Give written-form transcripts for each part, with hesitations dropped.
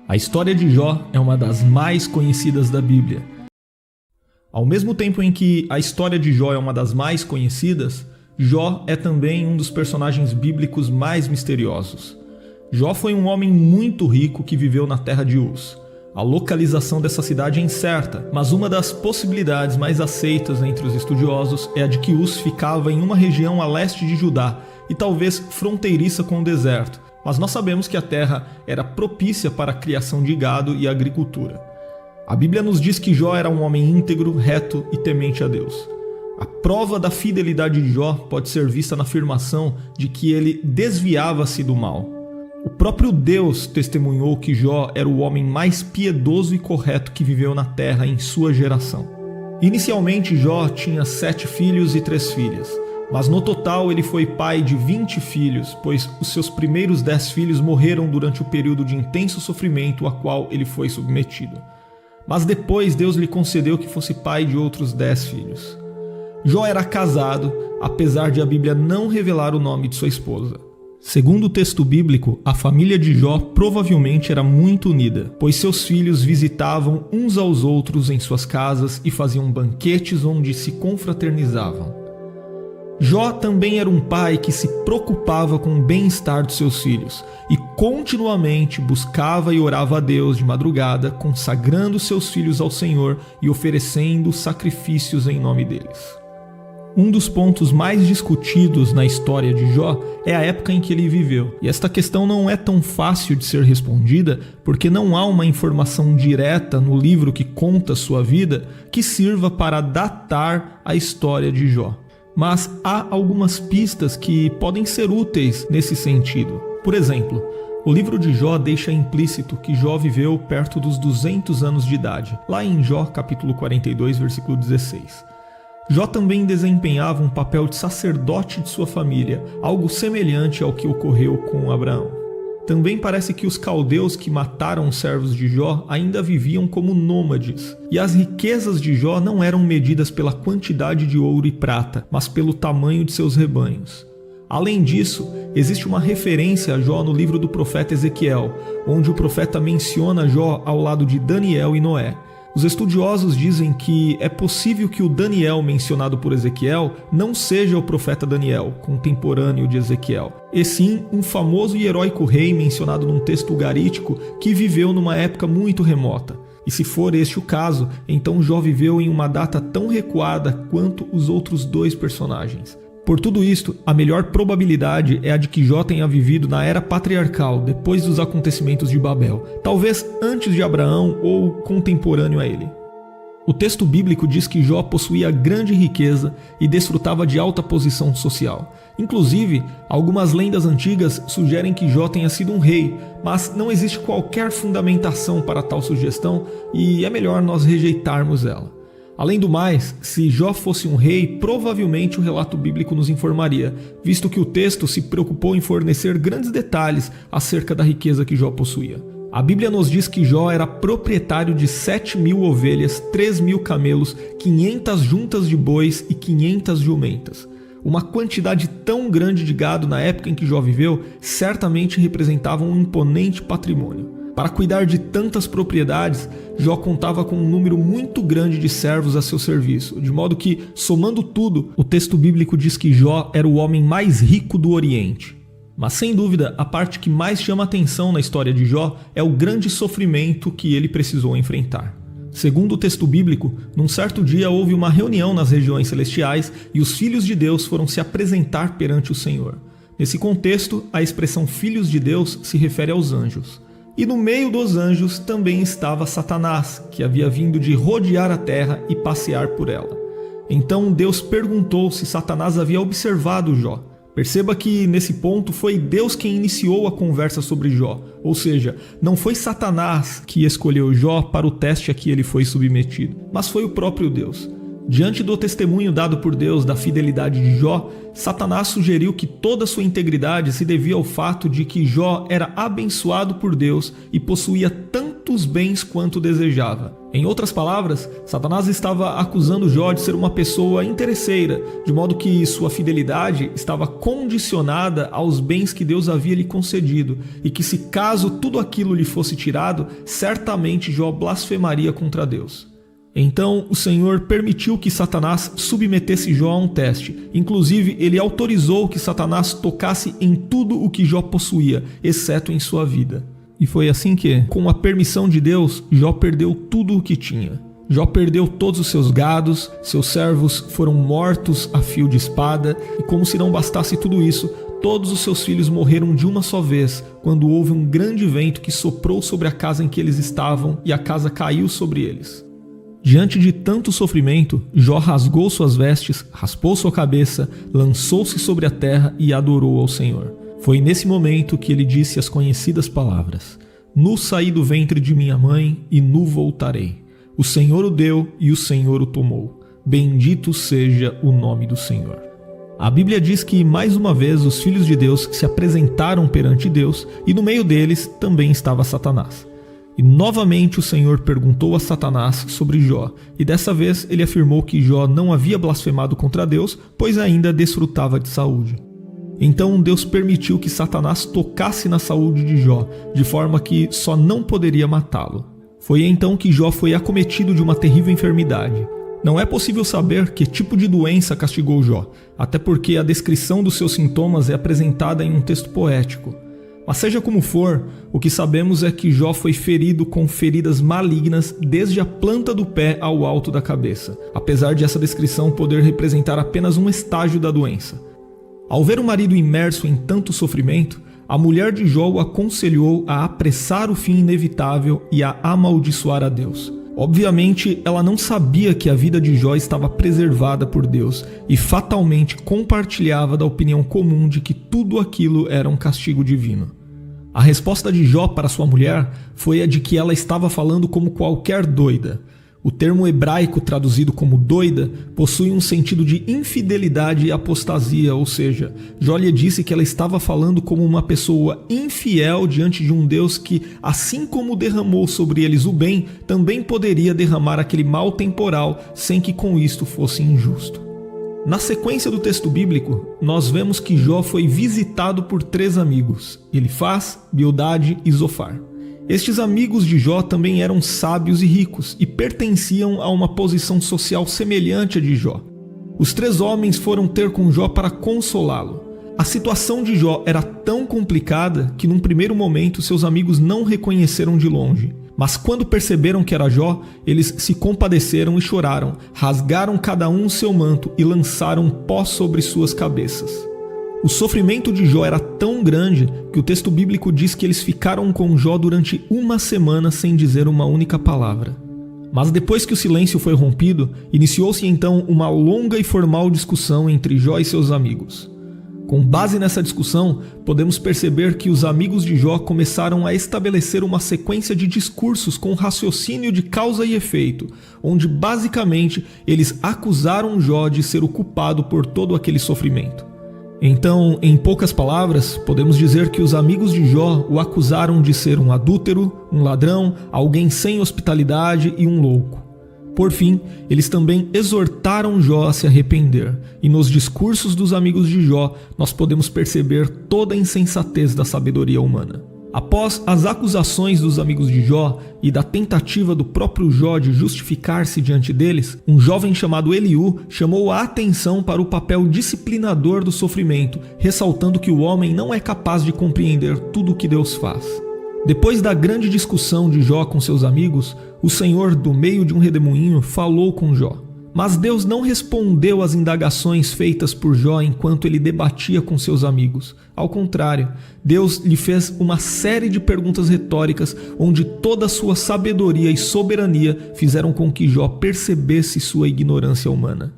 A história de Jó é uma das mais conhecidas da Bíblia. Ao mesmo tempo em que a história de Jó é uma das mais conhecidas, Jó é também um dos personagens bíblicos mais misteriosos. Jó foi um homem muito rico que viveu na terra de Uz. A localização dessa cidade é incerta, mas uma das possibilidades mais aceitas entre os estudiosos é a de que Uz ficava em uma região a leste de Judá e talvez fronteiriça com o deserto, mas nós sabemos que a terra era propícia para a criação de gado e agricultura. A Bíblia nos diz que Jó era um homem íntegro, reto e temente a Deus. A prova da fidelidade de Jó pode ser vista na afirmação de que ele desviava-se do mal. O próprio Deus testemunhou que Jó era o homem mais piedoso e correto que viveu na terra em sua geração. Inicialmente, Jó tinha 7 filhos e 3 filhas, mas no total ele foi pai de 20 filhos, pois os seus primeiros 10 filhos morreram durante o período de intenso sofrimento a qual ele foi submetido. Mas depois Deus lhe concedeu que fosse pai de outros 10 filhos. Jó era casado, apesar de a Bíblia não revelar o nome de sua esposa. Segundo o texto bíblico, a família de Jó provavelmente era muito unida, pois seus filhos visitavam uns aos outros em suas casas e faziam banquetes onde se confraternizavam. Jó também era um pai que se preocupava com o bem-estar dos seus filhos e continuamente buscava e orava a Deus de madrugada, consagrando seus filhos ao Senhor e oferecendo sacrifícios em nome deles. Um dos pontos mais discutidos na história de Jó é a época em que ele viveu. E esta questão não é tão fácil de ser respondida porque não há uma informação direta no livro que conta sua vida que sirva para datar a história de Jó. Mas há algumas pistas que podem ser úteis nesse sentido. Por exemplo, o livro de Jó deixa implícito que Jó viveu perto dos 200 anos de idade, lá em Jó capítulo 42, versículo 16. Jó também desempenhava um papel de sacerdote de sua família, algo semelhante ao que ocorreu com Abraão. Também parece que os caldeus que mataram os servos de Jó ainda viviam como nômades, e as riquezas de Jó não eram medidas pela quantidade de ouro e prata, mas pelo tamanho de seus rebanhos. Além disso, existe uma referência a Jó no livro do profeta Ezequiel, onde o profeta menciona Jó ao lado de Daniel e Noé. Os estudiosos dizem que é possível que o Daniel mencionado por Ezequiel não seja o profeta Daniel, contemporâneo de Ezequiel, e sim um famoso e heróico rei mencionado num texto ugarítico que viveu numa época muito remota. E se for este o caso, então Jó viveu em uma data tão recuada quanto os outros 2 personagens. Por tudo isto, a melhor probabilidade é a de que Jó tenha vivido na era patriarcal, depois dos acontecimentos de Babel, talvez antes de Abraão ou contemporâneo a ele. O texto bíblico diz que Jó possuía grande riqueza e desfrutava de alta posição social. Inclusive, algumas lendas antigas sugerem que Jó tenha sido um rei, mas não existe qualquer fundamentação para tal sugestão e é melhor nós rejeitarmos ela. Além do mais, se Jó fosse um rei, provavelmente o relato bíblico nos informaria, visto que o texto se preocupou em fornecer grandes detalhes acerca da riqueza que Jó possuía. A Bíblia nos diz que Jó era proprietário de 7.000 ovelhas, 3.000 camelos, 500 juntas de bois e 500 jumentas. Uma quantidade tão grande de gado na época em que Jó viveu certamente representava um imponente patrimônio. Para cuidar de tantas propriedades, Jó contava com um número muito grande de servos a seu serviço, de modo que, somando tudo, o texto bíblico diz que Jó era o homem mais rico do Oriente. Mas sem dúvida, a parte que mais chama atenção na história de Jó é o grande sofrimento que ele precisou enfrentar. Segundo o texto bíblico, num certo dia houve uma reunião nas regiões celestiais e os filhos de Deus foram se apresentar perante o Senhor. Nesse contexto, a expressão filhos de Deus se refere aos anjos. E no meio dos anjos também estava Satanás, que havia vindo de rodear a terra e passear por ela. Então Deus perguntou se Satanás havia observado Jó. Perceba que nesse ponto foi Deus quem iniciou a conversa sobre Jó, ou seja, não foi Satanás que escolheu Jó para o teste a que ele foi submetido, mas foi o próprio Deus. Diante do testemunho dado por Deus da fidelidade de Jó, Satanás sugeriu que toda sua integridade se devia ao fato de que Jó era abençoado por Deus e possuía tantos bens quanto desejava. Em outras palavras, Satanás estava acusando Jó de ser uma pessoa interesseira, de modo que sua fidelidade estava condicionada aos bens que Deus havia lhe concedido, e que se caso tudo aquilo lhe fosse tirado, certamente Jó blasfemaria contra Deus. Então o Senhor permitiu que Satanás submetesse Jó a um teste. Inclusive, ele autorizou que Satanás tocasse em tudo o que Jó possuía, exceto em sua vida. E foi assim que, com a permissão de Deus, Jó perdeu tudo o que tinha. Jó perdeu todos os seus gados, seus servos foram mortos a fio de espada, e como se não bastasse tudo isso, todos os seus filhos morreram de uma só vez, quando houve um grande vento que soprou sobre a casa em que eles estavam, e a casa caiu sobre eles. Diante de tanto sofrimento, Jó rasgou suas vestes, raspou sua cabeça, lançou-se sobre a terra e adorou ao Senhor. Foi nesse momento que ele disse as conhecidas palavras: Nu saí do ventre de minha mãe e nu voltarei. O Senhor o deu e o Senhor o tomou. Bendito seja o nome do Senhor. A Bíblia diz que mais uma vez os filhos de Deus se apresentaram perante Deus e no meio deles também estava Satanás. E novamente o Senhor perguntou a Satanás sobre Jó, e dessa vez ele afirmou que Jó não havia blasfemado contra Deus, pois ainda desfrutava de saúde. Então Deus permitiu que Satanás tocasse na saúde de Jó, de forma que só não poderia matá-lo. Foi então que Jó foi acometido de uma terrível enfermidade. Não é possível saber que tipo de doença castigou Jó, até porque a descrição dos seus sintomas é apresentada em um texto poético. Mas seja como for, o que sabemos é que Jó foi ferido com feridas malignas desde a planta do pé ao alto da cabeça, apesar de essa descrição poder representar apenas um estágio da doença. Ao ver o marido imerso em tanto sofrimento, a mulher de Jó o aconselhou a apressar o fim inevitável e a amaldiçoar a Deus. Obviamente, ela não sabia que a vida de Jó estava preservada por Deus e fatalmente compartilhava da opinião comum de que tudo aquilo era um castigo divino. A resposta de Jó para sua mulher foi a de que ela estava falando como qualquer doida. O termo hebraico traduzido como doida possui um sentido de infidelidade e apostasia, ou seja, Jó lhe disse que ela estava falando como uma pessoa infiel diante de um Deus que, assim como derramou sobre eles o bem, também poderia derramar aquele mal temporal sem que com isto fosse injusto. Na sequência do texto bíblico, nós vemos que Jó foi visitado por 3 amigos, Elifaz, Bildade e Zofar. Estes amigos de Jó também eram sábios e ricos e pertenciam a uma posição social semelhante à de Jó. Os 3 homens foram ter com Jó para consolá-lo. A situação de Jó era tão complicada que num primeiro momento seus amigos não reconheceram de longe. Mas quando perceberam que era Jó, eles se compadeceram e choraram, rasgaram cada um seu manto e lançaram pó sobre suas cabeças. O sofrimento de Jó era tão grande que o texto bíblico diz que eles ficaram com Jó durante 1 semana sem dizer uma única palavra. Mas depois que o silêncio foi rompido, iniciou-se então uma longa e formal discussão entre Jó e seus amigos. Com base nessa discussão, podemos perceber que os amigos de Jó começaram a estabelecer uma sequência de discursos com raciocínio de causa e efeito, onde basicamente eles acusaram Jó de ser o culpado por todo aquele sofrimento. Então, em poucas palavras, podemos dizer que os amigos de Jó o acusaram de ser um adúltero, um ladrão, alguém sem hospitalidade e um louco. Por fim, eles também exortaram Jó a se arrepender, e nos discursos dos amigos de Jó, nós podemos perceber toda a insensatez da sabedoria humana. Após as acusações dos amigos de Jó e da tentativa do próprio Jó de justificar-se diante deles, um jovem chamado Eliú chamou a atenção para o papel disciplinador do sofrimento, ressaltando que o homem não é capaz de compreender tudo o que Deus faz. Depois da grande discussão de Jó com seus amigos, o Senhor, do meio de um redemoinho, falou com Jó. Mas Deus não respondeu às indagações feitas por Jó enquanto ele debatia com seus amigos. Ao contrário, Deus lhe fez uma série de perguntas retóricas onde toda a sua sabedoria e soberania fizeram com que Jó percebesse sua ignorância humana.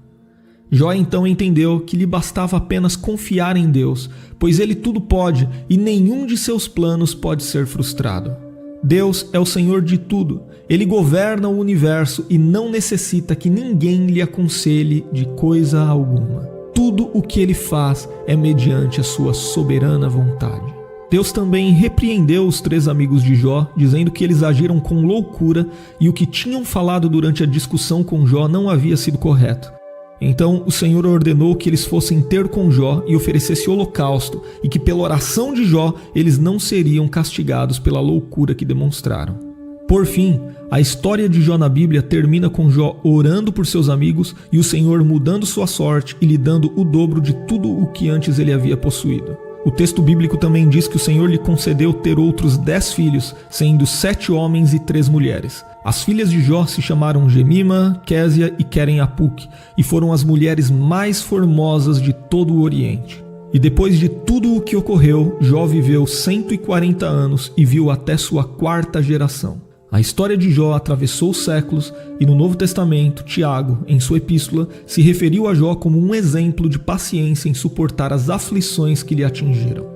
Jó então entendeu que lhe bastava apenas confiar em Deus, pois ele tudo pode e nenhum de seus planos pode ser frustrado. Deus é o Senhor de tudo. Ele governa o universo e não necessita que ninguém lhe aconselhe de coisa alguma. Tudo o que ele faz é mediante a sua soberana vontade. Deus também repreendeu os 3 amigos de Jó, dizendo que eles agiram com loucura e o que tinham falado durante a discussão com Jó não havia sido correto. Então o Senhor ordenou que eles fossem ter com Jó e oferecesse holocausto, e que pela oração de Jó eles não seriam castigados pela loucura que demonstraram. Por fim, a história de Jó na Bíblia termina com Jó orando por seus amigos e o Senhor mudando sua sorte e lhe dando o dobro de tudo o que antes ele havia possuído. O texto bíblico também diz que o Senhor lhe concedeu ter outros 10 filhos, sendo 7 homens e 3 mulheres. As filhas de Jó se chamaram Gemima, Késia e Queren-Apuk, e foram as mulheres mais formosas de todo o Oriente. E depois de tudo o que ocorreu, Jó viveu 140 anos e viu até sua 4ª geração. A história de Jó atravessou os séculos e no Novo Testamento, Tiago, em sua epístola, se referiu a Jó como um exemplo de paciência em suportar as aflições que lhe atingiram.